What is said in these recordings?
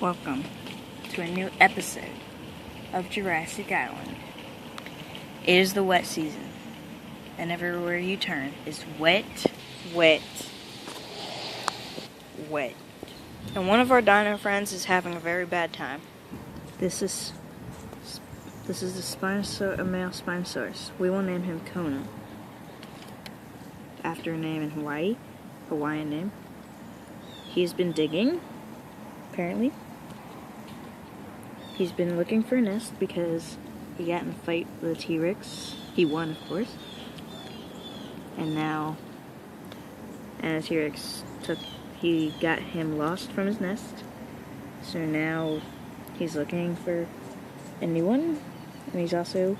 Welcome to a new episode of Jurassic Island. It is the wet season, and everywhere you turn is wet, wet, wet. And one of our dino friends is having a very bad time. This is the a male Spinosaurus. We will name him Kona, after a name in Hawaiian name. He's been digging, apparently. He's been looking for a nest because he got in a fight with a T-Rex. He won, of course. And the T-Rex he got him lost from his nest. So now he's looking for a new one. And he's also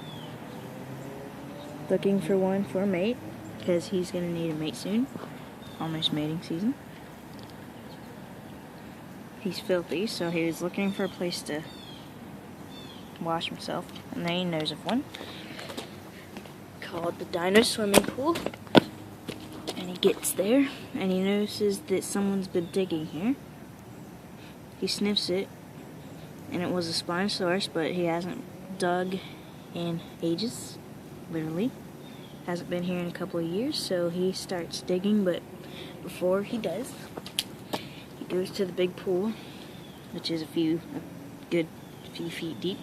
looking for one for a mate, because he's going to need a mate soon. Almost mating season. He's filthy, so he was looking for a place to wash himself, and then he knows of one called the Dino Swimming Pool. And he gets there, and he notices that someone's been digging here. He sniffs it, and it was a Spinosaurus, but he hasn't dug in ages, literally. Hasn't been here in a couple of years, so he starts digging, but before he does, he goes to the big pool, which is a good few feet deep.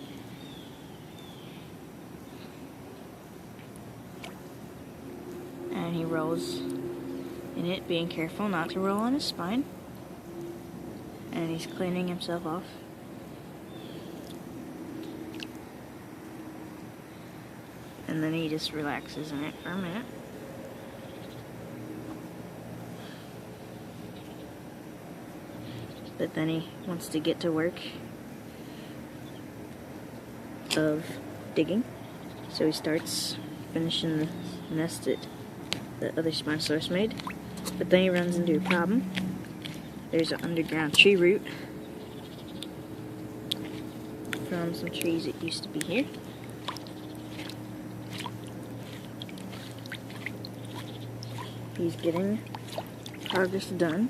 And he rolls in it, being careful not to roll on his spine. And he's cleaning himself off. And then he just relaxes in it for a minute. But then he wants to get to work of digging. So he starts finishing the nest that the other Spinosaurus made. But then he runs into a problem. There's an underground tree root from some trees that used to be here. He's getting progress done.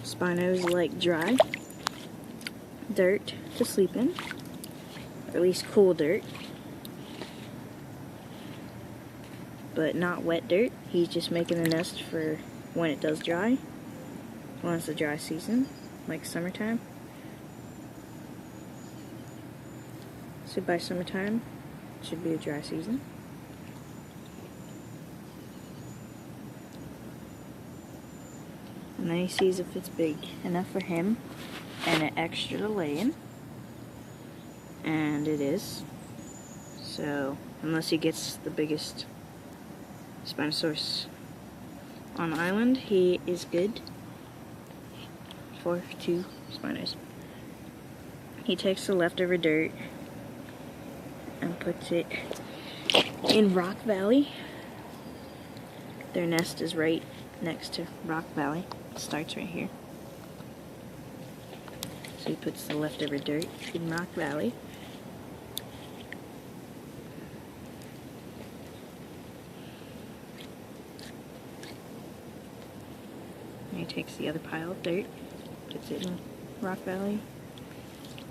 Spinos like dry dirt to sleep in, or at least cool dirt, but not wet dirt. He's just making a nest for when it does dry, when it's the dry season, like summertime. So by summertime, it should be a dry season. And then he sees if it's big enough for him and an extra to lay in. And it is. So, unless he gets the biggest Spinosaurus on the island, he is good for 2 Spinos. He takes the leftover dirt and puts it in Rock Valley. Their nest is right next to Rock Valley. It starts right here. So he puts the leftover dirt in Rock Valley. And he takes the other pile of dirt, puts it in Rock Valley,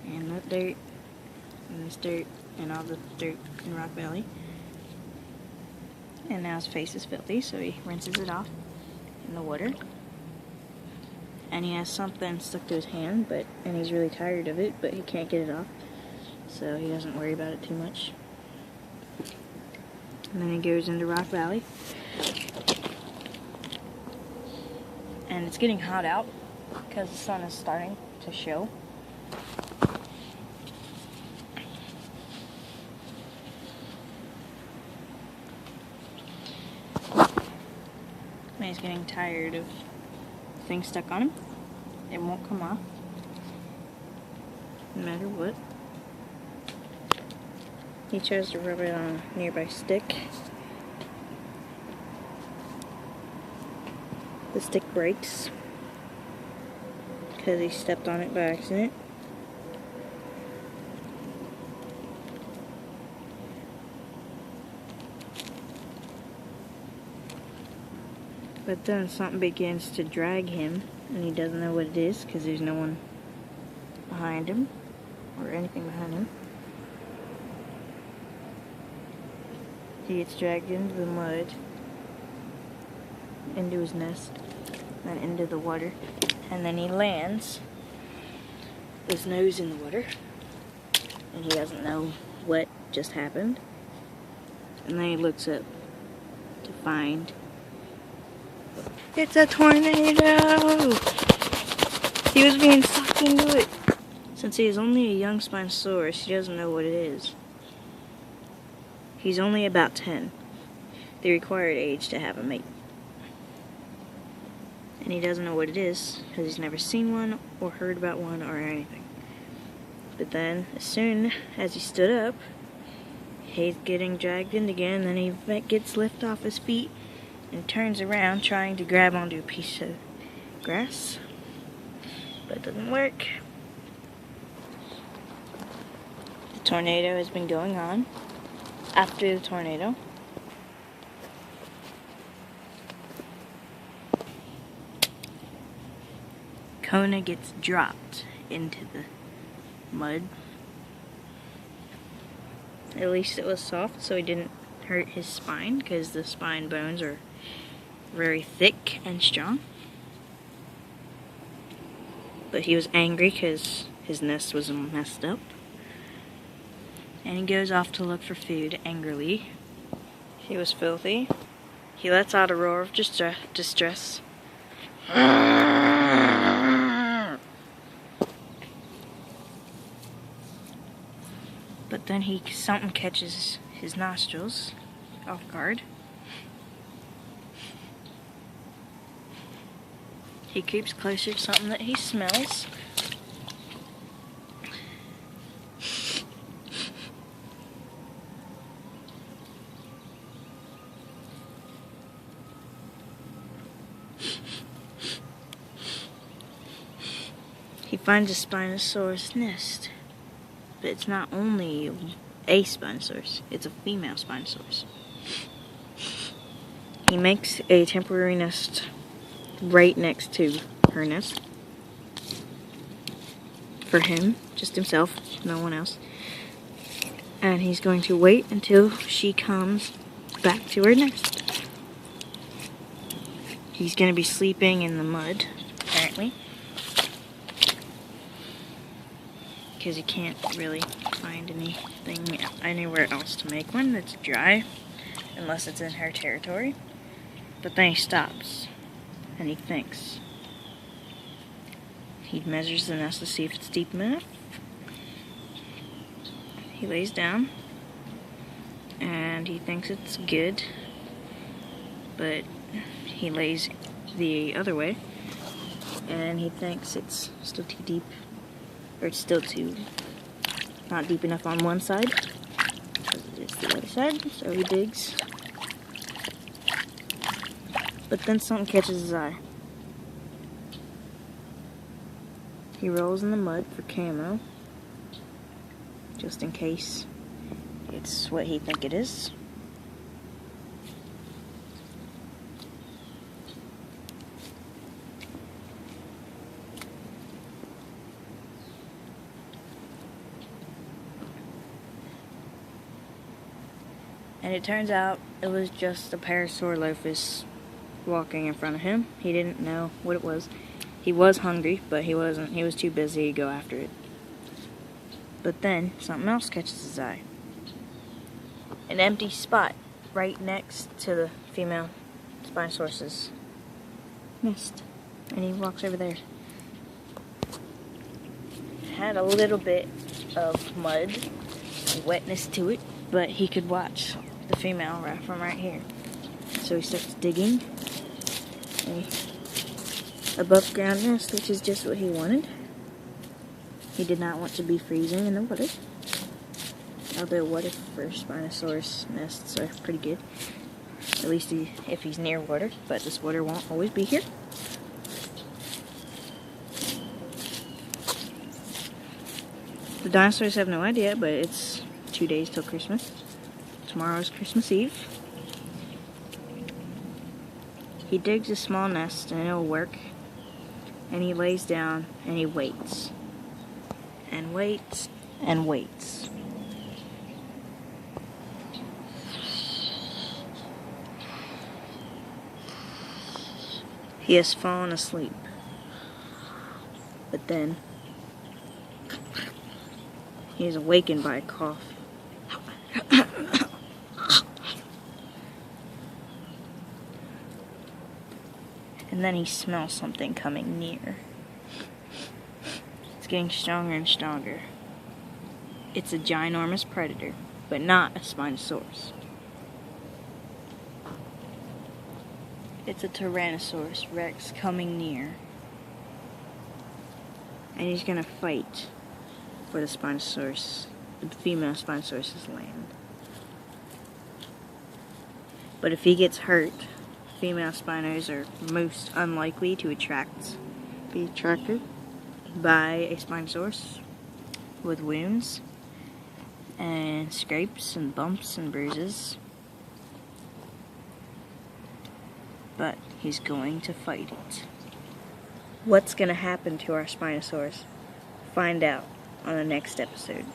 and that dirt, and this dirt, and all the dirt in Rock Valley. And now his face is filthy, so he rinses it off in the water. And he has something stuck to his hand, and he's really tired of it, but he can't get it off, so he doesn't worry about it too much. And then he goes into Rock Valley. And it's getting hot out because the sun is starting to show. And he's getting tired of things stuck on him. It won't come off, no matter what. He tries to rub it on a nearby stick. The stick breaks because he stepped on it by accident. But then something begins to drag him, and he doesn't know what it is because there's no one behind him, or anything behind him. He gets dragged into the mud, into his nest, then into the water, and then he lands with his nose in the water, and he doesn't know what just happened. And then he looks up to find it's a tornado! He was being sucked into it. Since he is only a young Spinosaurus, he doesn't know what it is. He's only about 10, the required age to have a mate. And he doesn't know what it is, because he's never seen one, or heard about one, or anything. But then, as soon as he stood up, he's getting dragged in again, and then he gets lifted off his feet, and turns around trying to grab onto a piece of grass. But it doesn't work. The tornado has been going on. After the tornado, Kona gets dropped into the mud. At least it was soft, so he didn't hurt his spine, because the spine bones are very thick and strong. But he was angry because his nest was messed up. And he goes off to look for food angrily. He was filthy. He lets out a roar of distress. But then something catches his nostrils off guard. He creeps closer to something that he smells. He finds a Spinosaurus nest, but it's not only a Spinosaurus, it's a female Spinosaurus. He makes a temporary nest right next to her nest. For him, just himself, no one else. And he's going to wait until she comes back to her nest. He's going to be sleeping in the mud, apparently. Because he can't really find anything anywhere else to make one that's dry, unless it's in her territory. But then he stops, and he thinks. He measures the nest to see if it's deep enough. He lays down, and he thinks it's good, but he lays the other way, and he thinks it's still too deep. Or it's still not deep enough on one side, because it is the other side, so he digs. But then something catches his eye. He rolls in the mud for camo, just in case it's what he thinks it is. And it turns out it was just a Parasaurolophus walking in front of him. He didn't know what it was. He was hungry, but he was too busy to go after it. But then something else catches his eye. An empty spot right next to the female Spinosaurus's nest. And he walks over there. It had a little bit of mud and wetness to it, but he could watch the female from right here. So he starts digging a above ground nest, which is just what he wanted. He did not want to be freezing in the water. Although water for Spinosaurus nests are pretty good. At least if he's near water, but this water won't always be here. The dinosaurs have no idea, but it's 2 days till Christmas. Tomorrow is Christmas Eve. He digs a small nest and it'll work. And he lays down and he waits. and waits and waits. He has fallen asleep, but then he is awakened by a cough. And then he smells something coming near. It's getting stronger and stronger. It's a ginormous predator, but not a Spinosaurus. It's a Tyrannosaurus Rex coming near. And he's gonna fight for the Spinosaurus, the female Spinosaurus' land. But if he gets hurt, female Spinos are most unlikely to be attracted by a Spinosaurus with wounds and scrapes and bumps and bruises. But he's going to fight it. What's going to happen to our Spinosaurus? Find out on the next episode.